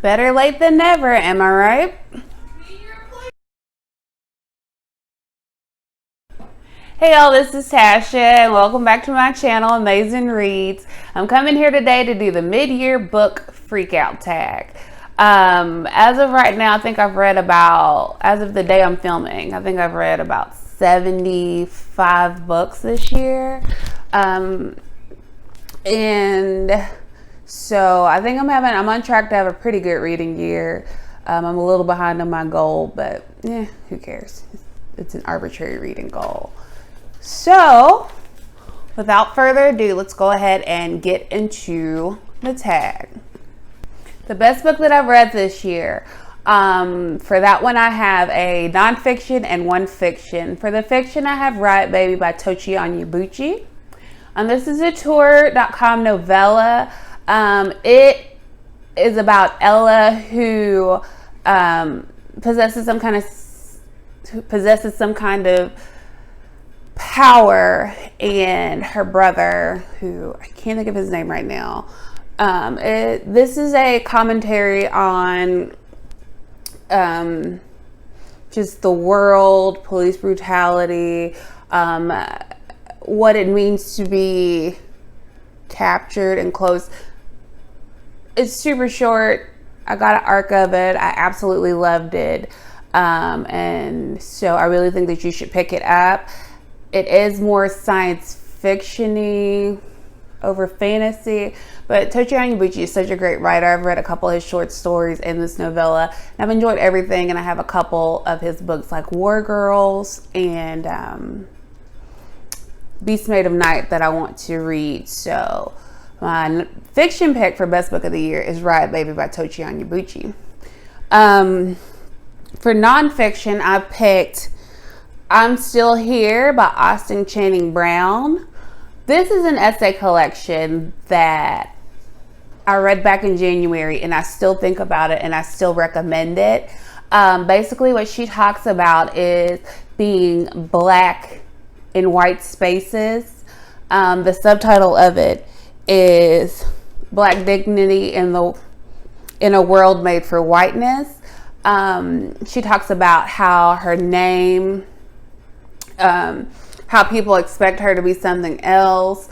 Better late than never, am I right? Hey y'all, this is Tasha and welcome back to my channel, Amazing Reads. I'm coming here today to do the mid-year book freakout tag. As of right now, I think I've read about, as of the day I'm filming, I think I've read about 75 books this year. And so I think I'm on track to have a pretty good reading year. I'm a little behind on my goal, but yeah, who cares? It's an arbitrary reading goal. So without further ado, let's go ahead and get into the tag. The best book that I've read this year. For that one, I have a nonfiction and one fiction. For the fiction, I have Riot Baby by Tochi Onyebuchi. This is a tour.com novella. It is about Ella who possesses some kind of power, and her brother, who I can't think of his name right now. This is a commentary on just the world, police brutality, what it means to be captured and close. It's super short. I got an arc of it. I absolutely loved it. And so I really think that you should pick it up. It is more science fiction-y over fantasy, but Tochi Onyebuchi is such a great writer. I've read a couple of his short stories in this novella, and I've enjoyed everything, and I have a couple of his books like War Girls and Beast Made of Night that I want to read. So my fiction pick for best book of the year is Riot Baby by Tochi Onyebuchi. For nonfiction, I picked I'm Still Here by Austin Channing Brown. This is an essay collection that I read back in January, and I still think about it and I still recommend it. Basically what she talks about is being Black in white spaces. The subtitle of it is Black Dignity in a World Made for Whiteness. She talks about how her name, how people expect her to be something else.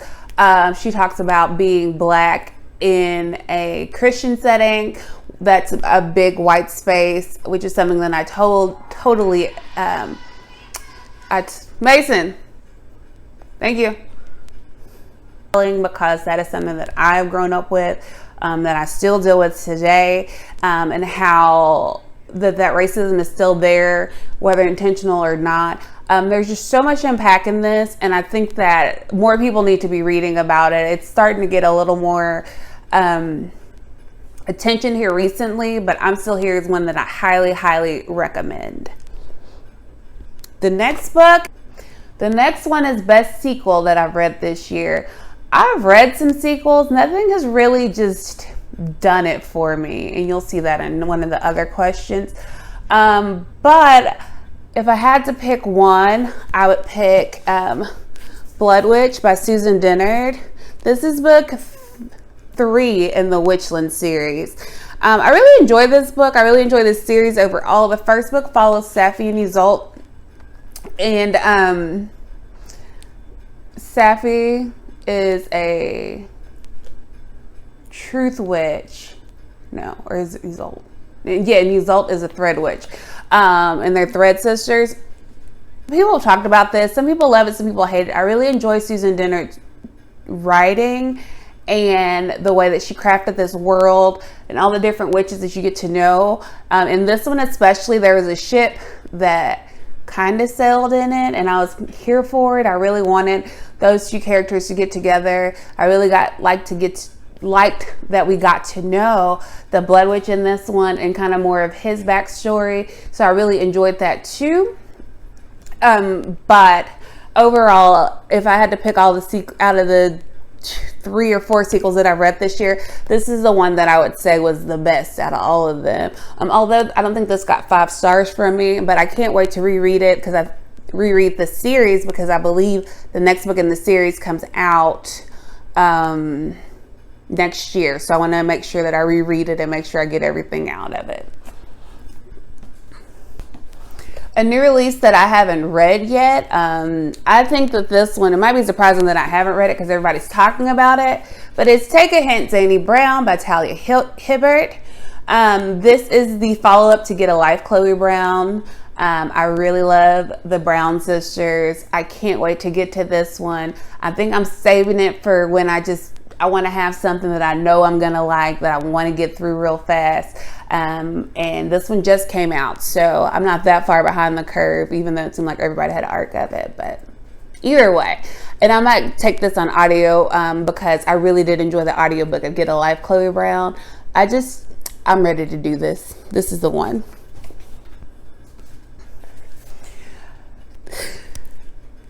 She talks about being Black in a Christian setting. That's a big white space, which is something that I totally, Mason, thank you. Because that is something that I've grown up with, that I still deal with today, and how that racism is still there, whether intentional or not. There's just so much unpack in this, and I think that more people need to be reading about it. It's starting to get a little more attention here recently, but I'm Still Here is one that I highly, highly recommend. The next one is best sequel that I've read this year. I've read some sequels. Nothing has really just done it for me, and you'll see that in one of the other questions. But if I had to pick one, I would pick Bloodwitch by Susan Dennard. This is book 3 in the Witchland series. I really enjoy this book. I really enjoy this series overall. The first book follows Safi and Isolde, and Safi is a truth witch. No, or is it Isolde? Yeah, and Isolde is a thread witch. And they're thread sisters. People have talked about this. Some people love it, some people hate it. I really enjoy Susan Dennard's writing and the way that she crafted this world and all the different witches that you get to know. In this one especially, there was a ship that kind of sailed in it, and I was here for it. I really wanted those two characters to get together. I really liked that we got to know the Blood Witch in this one and kind of more of his backstory. So I really enjoyed that too. But overall, if I had to pick all the out of the 3 or 4 sequels that I've read this year, this is the one that I would say was the best out of all of them. Although I don't think this got 5 stars from me, but I can't wait to reread it because I've reread the series, because I believe the next book in the series comes out next year. So I want to make sure that I reread it and make sure I get everything out of it. A new release that I haven't read yet. I think that this one, it might be surprising that I haven't read it because everybody's talking about it, but it's Take a Hint, Zany Brown by Talia Hibbert. This is the follow-up to Get a Life, Chloe Brown. I really love the Brown sisters. I can't wait to get to this one. I think I'm saving it for when I want to have something that I know I'm going to like, that I want to get through real fast. And this one just came out, so I'm not that far behind the curve, even though it seemed like everybody had an arc of it. But either way, and I might take this on audio because I really did enjoy the audiobook of Get a Life, Chloe Brown. I'm ready to do this. This is the one.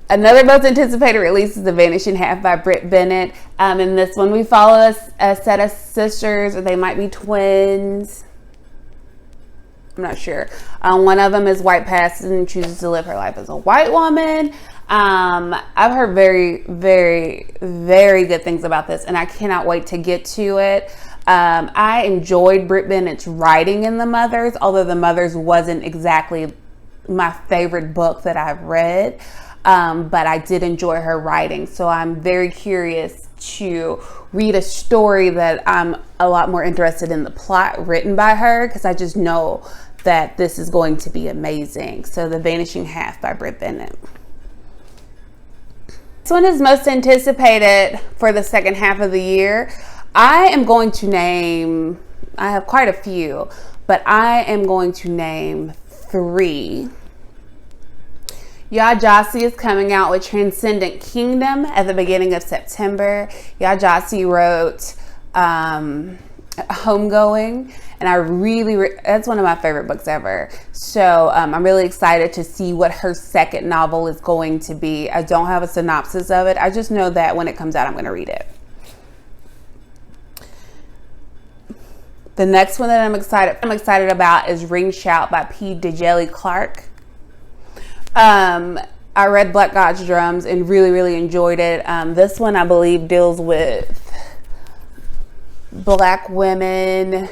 Another most anticipated release is The Vanishing Half by Brit Bennett. In this one, we follow a set of sisters, or they might be twins. I'm not sure. One of them is white passing and chooses to live her life as a white woman. I've heard very, very, very good things about this, and I cannot wait to get to it. I enjoyed Brit Bennett's writing in The Mothers, although The Mothers wasn't exactly my favorite book that I've read. But I did enjoy her writing, so I'm very curious to read a story that I'm a lot more interested in the plot written by her, because I just know that this is going to be amazing. So The Vanishing Half by Brit Bennett. This one is most anticipated for the second half of the year. I am going to name, I have quite a few, but I am going to name 3. Gyasi is coming out with Transcendent Kingdom at the beginning of September. Gyasi wrote Homegoing, and I that's one of my favorite books ever. So I'm really excited to see what her second novel is going to be. I don't have a synopsis of it. I just know that when it comes out, I'm going to read it. The next one that I'm excited about is Ring Shout by P. Djeli Clark. I read Black God's Drums and really, really enjoyed it. This one, I believe, deals with Black women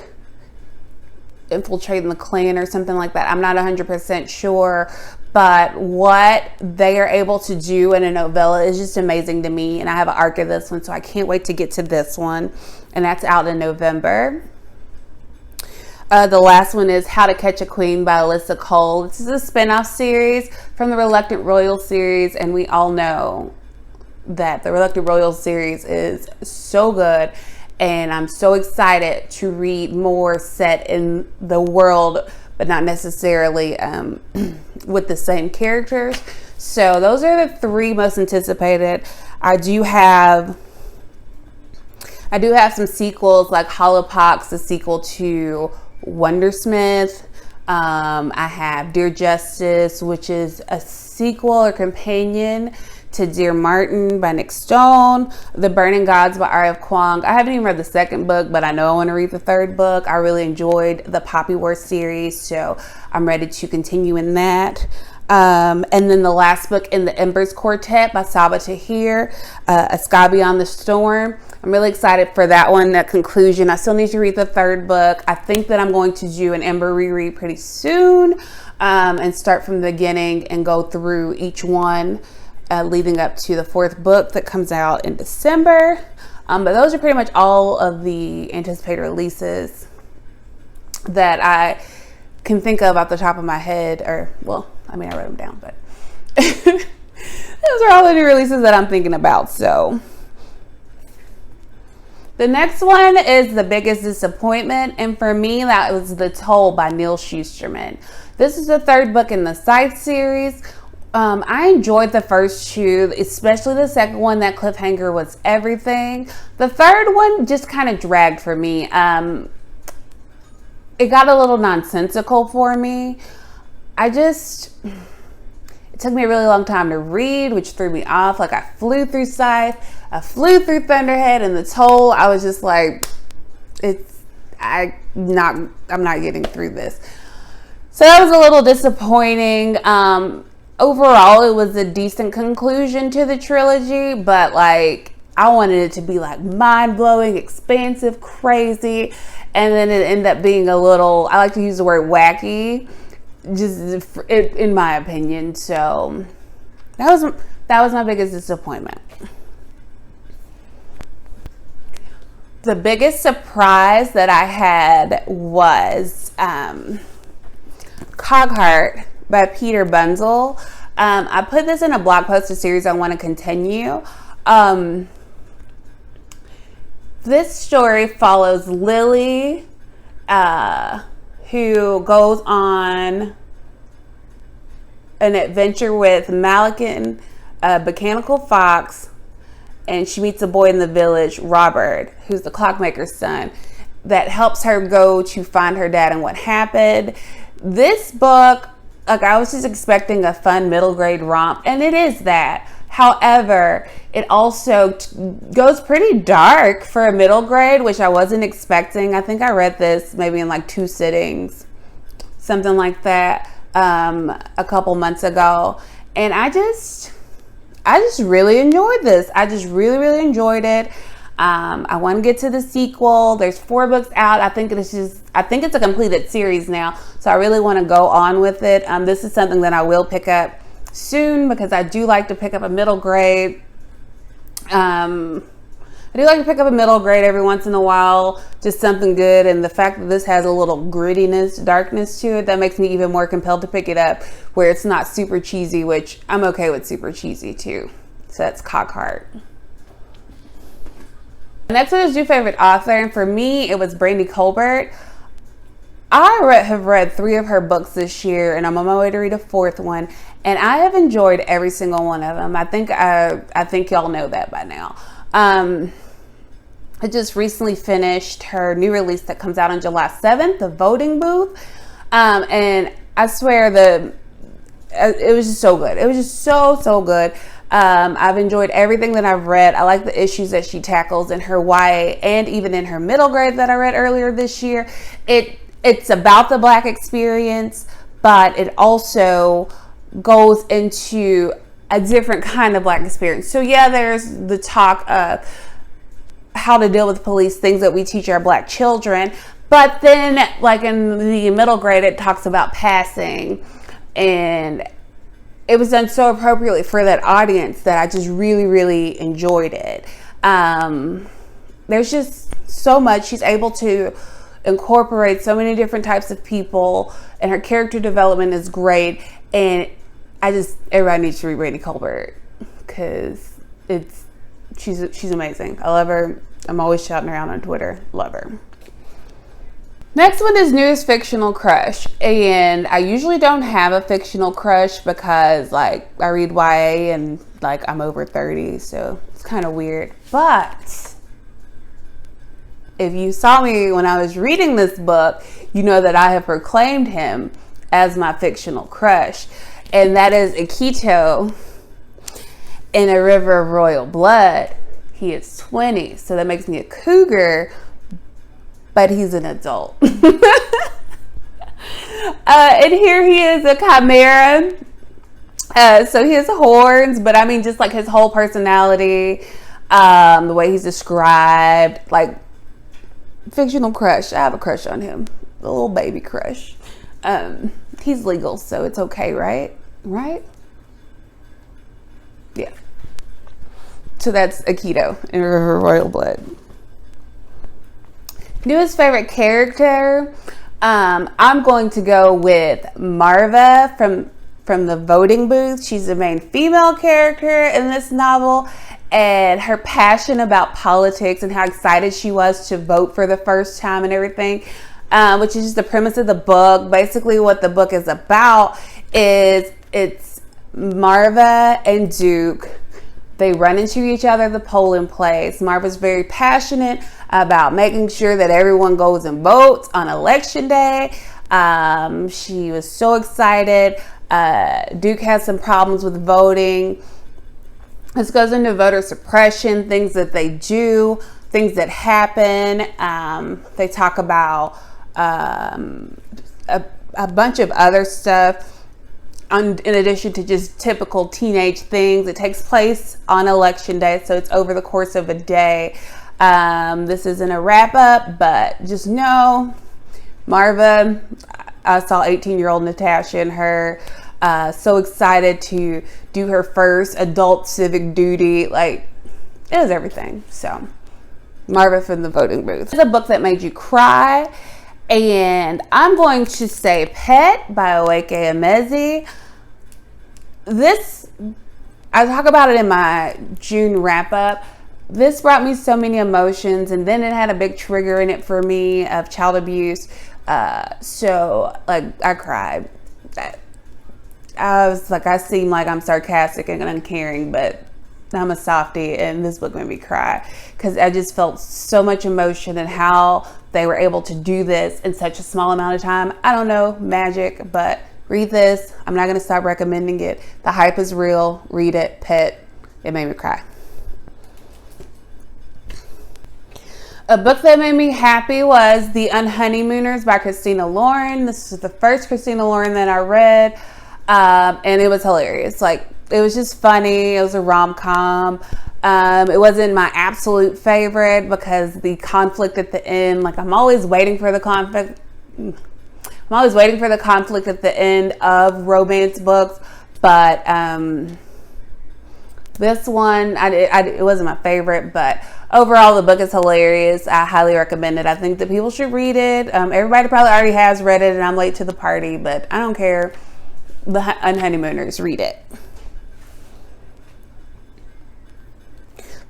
infiltrating the clan or something like that. I'm not 100% sure, but what they are able to do in a novella is just amazing to me. And I have an arc of this one, so I can't wait to get to this one. And that's out in November. The last one is How to Catch a Queen by Alyssa Cole. This is a spinoff series from the Reluctant Royal series, and we all know that the Reluctant Royal series is so good, and I'm so excited to read more set in the world, but not necessarily with the same characters. So those are the 3 most anticipated. I do have some sequels, like Hollowpox, the sequel to Wondersmith. I have Dear Justice, which is a sequel or companion to Dear Martin by Nick Stone. The Burning Gods by R.F. Kuang. I haven't even read the second book, but I know I want to read the third book. I really enjoyed the Poppy War series, so I'm ready to continue in that. And then the last book in the Embers Quartet by Sabaa Tahir, A Sky Beyond the Storm. I'm really excited for that one, that conclusion. I still need to read the third book. I think that I'm going to do an Ember reread pretty soon and start from the beginning and go through each one leading up to the 4th book that comes out in December. But those are pretty much all of the anticipated releases that I can think of off the top of my head, or, well, I mean, I wrote them down, but those are all the new releases that I'm thinking about. So the next one is The Biggest Disappointment, and for me, that was The Toll by Neal Shusterman. This is the 3rd book in the Scythe series. I enjoyed the first 2, especially the second one. That cliffhanger was everything. The third one just kind of dragged for me. It got a little nonsensical for me. It took me a really long time to read, which threw me off. Like, I flew through Scythe, I flew through Thunderhead, and The Toll, I was just like, I'm not getting through this. So that was a little disappointing. Overall, it was a decent conclusion to the trilogy, but like, I wanted it to be like mind-blowing, expansive, crazy, and then it ended up being a little, I like to use the word wacky, just in my opinion. So that was my biggest disappointment. The biggest surprise that I had was Cogheart by Peter Bunzl. I put this in a blog post, a series I want to continue. This story follows Lily, who goes on an adventure with Malikan, a botanical fox, and she meets a boy in the village, Robert, who's the clockmaker's son, that helps her go to find her dad and what happened. This book, like, I was just expecting a fun middle grade romp, and it is that. However, it also goes pretty dark for a middle grade, which I wasn't expecting. I think I read this maybe in like 2 sittings, something like that, a couple months ago. And I just really enjoyed this. I just really enjoyed it. I want to get to the sequel. There's 4 books out. I think it's a completed series now. So I really want to go on with it. This is something that I will pick up soon because I do like to pick up a middle grade. I do like to pick up a middle grade every once in a while, just something good. And the fact that this has a little grittiness, darkness to it, that makes me even more compelled to pick it up, where it's not super cheesy, which I'm okay with super cheesy too. So that's Cogheart. The next one is your favorite author, and for me, it was Brandy Colbert. I have read 3 of her books this year, and I'm on my way to read a 4th one, and I have enjoyed every single one of them. I think y'all know that by now. I just recently finished her new release that comes out on July 7th, The Voting Booth, and I swear it was just so good. It was just so good. I've enjoyed everything that I've read. I like the issues that she tackles in her YA and even in her middle grade that I read earlier this year. It's about the Black experience, but it also goes into a different kind of Black experience. So yeah, there's the talk of how to deal with police, things that we teach our Black children. But then, like in the middle grade, it talks about passing, and it was done so appropriately for that audience that I just really enjoyed it. There's just so much. She's able to incorporate so many different types of people, and her character development is great. And everybody needs to read Brandy Colbert because she's amazing. I love her. I'm always shouting her out on Twitter. Love her. Next one is newest fictional crush, and I usually don't have a fictional crush because like I read YA and like I'm over 30, so it's kind of weird. But if you saw me when I was reading this book, you know that I have proclaimed him as my fictional crush, and that is Akito in A River of Royal Blood. He is 20, so that makes me a cougar, but he's an adult. And here he is, a chimera. So he has horns, but I mean just like his whole personality, the way he's described, like fictional crush. I have a crush on him, a little baby crush. He's legal, so it's okay, right? Right? Yeah. So that's Akito in River of Royal Blood. Newest favorite character, I'm going to go with Marva from The Voting Booth. She's the main female character in this novel, and her passion about politics and how excited she was to vote for the first time and everything, which is just the premise of the book. Basically what the book is about is it's Marva and Duke. They run into each other at the polling place. Marva's very passionate about making sure that everyone goes and votes on election day. She was so excited. Duke has some problems with voting. This goes into voter suppression, things that they do, things that happen. They talk about a bunch of other stuff. in addition to just typical teenage things, it takes place on election day, so it's over the course of a day. This isn't a wrap up, but just know, Marva, I saw 18-year-old Natasha and her so excited to do her first adult civic duty. Like, it was everything. So, Marva from the voting booth. It's a book that made you cry, and I'm going to say Pet by Awake Emezi. This, I talk about it in my June wrap up. This brought me so many emotions, and then it had a big trigger in it for me of child abuse. So like I cried. I was like, I seem like I'm sarcastic and uncaring, but I'm a softie, and this book made me cry because I just felt so much emotion and how they were able to do this in such a small amount of time. I don't know, magic, but read this. I'm not going to stop recommending it. The hype is real. Read it. Pet. It made me cry. A book that made me happy was The Unhoneymooners by Christina Lauren. This is the first Christina Lauren that I read, and it was hilarious. Like, it was just funny. It was a rom-com. It wasn't my absolute favorite because the conflict at the end, like, I'm always waiting for the conflict. I'm always waiting for the conflict at the end of romance books, but this one, it wasn't my favorite, but overall, the book is hilarious. I highly recommend it. I think that people should read it. Everybody probably already has read it, and I'm late to the party, but I don't care. The Unhoneymooners, read it.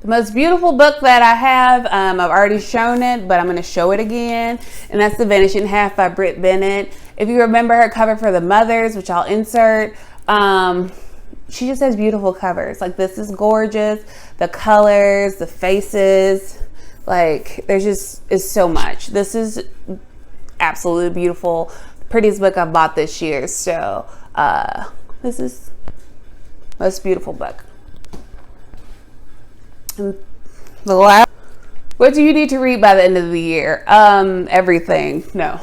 The most beautiful book that I have, I've already shown it, but I'm going to show it again, and that's The Vanishing Half by Brit Bennett. If you remember her cover for The Mothers, which I'll insert, she just has beautiful covers. Like, this is gorgeous. The colors, the faces, like, there's just is so much. This is absolutely beautiful. Prettiest book I've bought this year. So this is the most beautiful book. And the last, what do you need to read by the end of the year? Everything. No.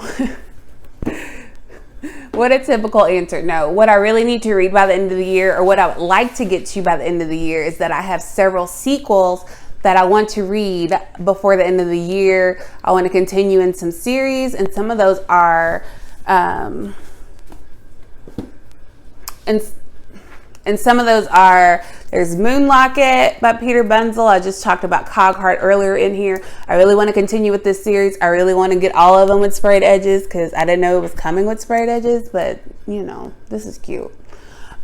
What a typical answer. No, what I really need to read by the end of the year, or what I would like to get to by the end of the year, is that I have several sequels that I want to read before the end of the year. I want to continue in some series, and some of those are, and some of those are, there's Moonlocket by Peter Bunzl. I just talked about Cogheart earlier in here. I really want to continue with this series. I really want to get all of them with sprayed edges because I didn't know it was coming with sprayed edges, but you know, this is cute.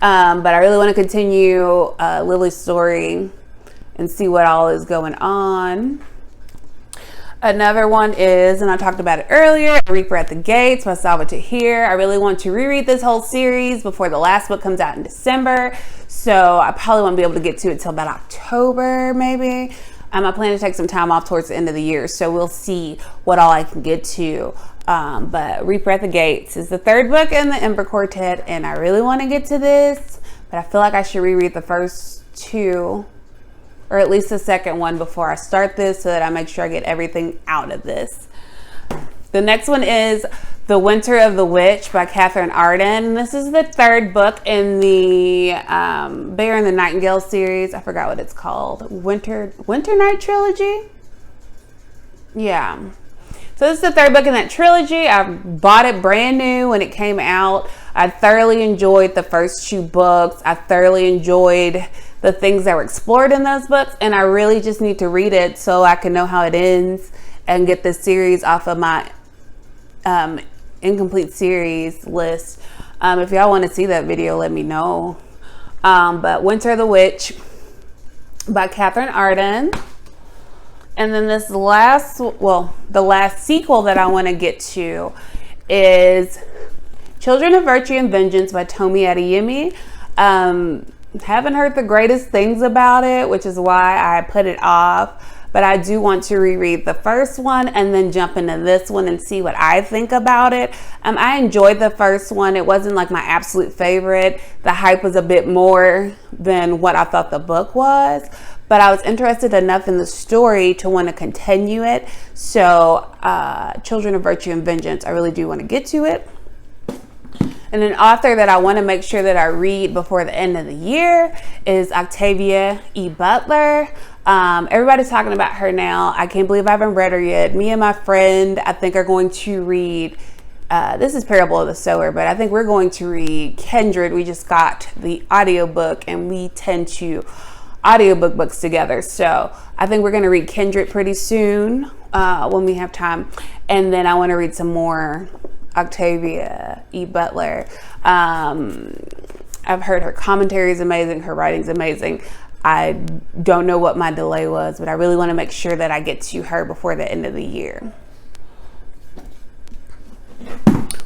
But I really want to continue Lily's story and see what all is going on. Another one is, and I talked about it earlier, Reaper at the Gates by Tahir. I really want to reread this whole series before the last book comes out in December. So I probably won't be able to get to it till about October, maybe. I plan to take some time off towards the end of the year, so we'll see what all I can get to. But Reaper at the Gates is the third book in the Ember Quartet, and I really want to get to this, but I feel like I should reread the first two, or at least the second one, before I start this, so that I make sure I get everything out of this. The next one is The Winter of the Witch by Catherine Arden. This is the third book in the Bear and the Nightingale series. I forgot what it's called. Winter Night trilogy? Yeah. So this is the third book in that trilogy. I bought it brand new when it came out. I thoroughly enjoyed the first two books. I thoroughly enjoyed the things that were explored in those books, and I really just need to read it so I can know how it ends and get this series off of my incomplete series list. If y'all want to see that video, let me know. But Winter of the Witch by Catherine Arden. And then this last, well, the last sequel that I want to get to is Children of Virtue and Vengeance by Tomi Adeyemi. Haven't heard the greatest things about it, which is why I put it off. But I do want to reread the first one and then jump into this one and see what I think about it. I enjoyed the first one. It wasn't like my absolute favorite. The hype was a bit more than what I thought the book was. But I was interested enough in the story to want to continue it. So Children of Virtue and Vengeance, I really do want to get to it. And an author that I want to make sure that I read before the end of the year is Octavia E. Butler. Everybody's talking about her now. I can't believe I haven't read her yet. Me and my friend, I think, are going to read, this is Parable of the Sower, but I think we're going to read Kindred. We just got the audiobook, and we tend to audiobook books together. So I think we're going to read Kindred pretty soon when we have time. And then I want to read some more Octavia E. Butler. I've heard her commentary is amazing. Her writing's amazing. I don't know what my delay was, but I really want to make sure that I get to her before the end of the year.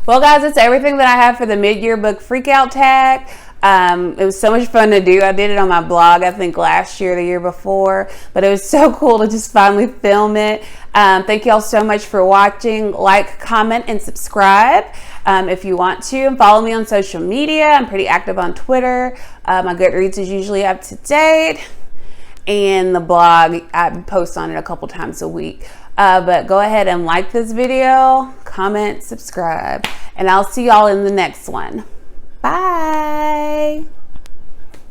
Well, guys, that's everything that I have for the mid-year book freakout tag. It was so much fun to do. I did it on my blog, I think last year, the year before, but it was so cool to just finally film it. Thank you all so much for watching. Like, comment, and subscribe if you want to, and follow me on social media. I'm pretty active on Twitter. My Goodreads is usually up to date, and the blog, I post on it a couple times a week. But go ahead and like this video, comment, subscribe, and I'll see y'all in the next one. Bye.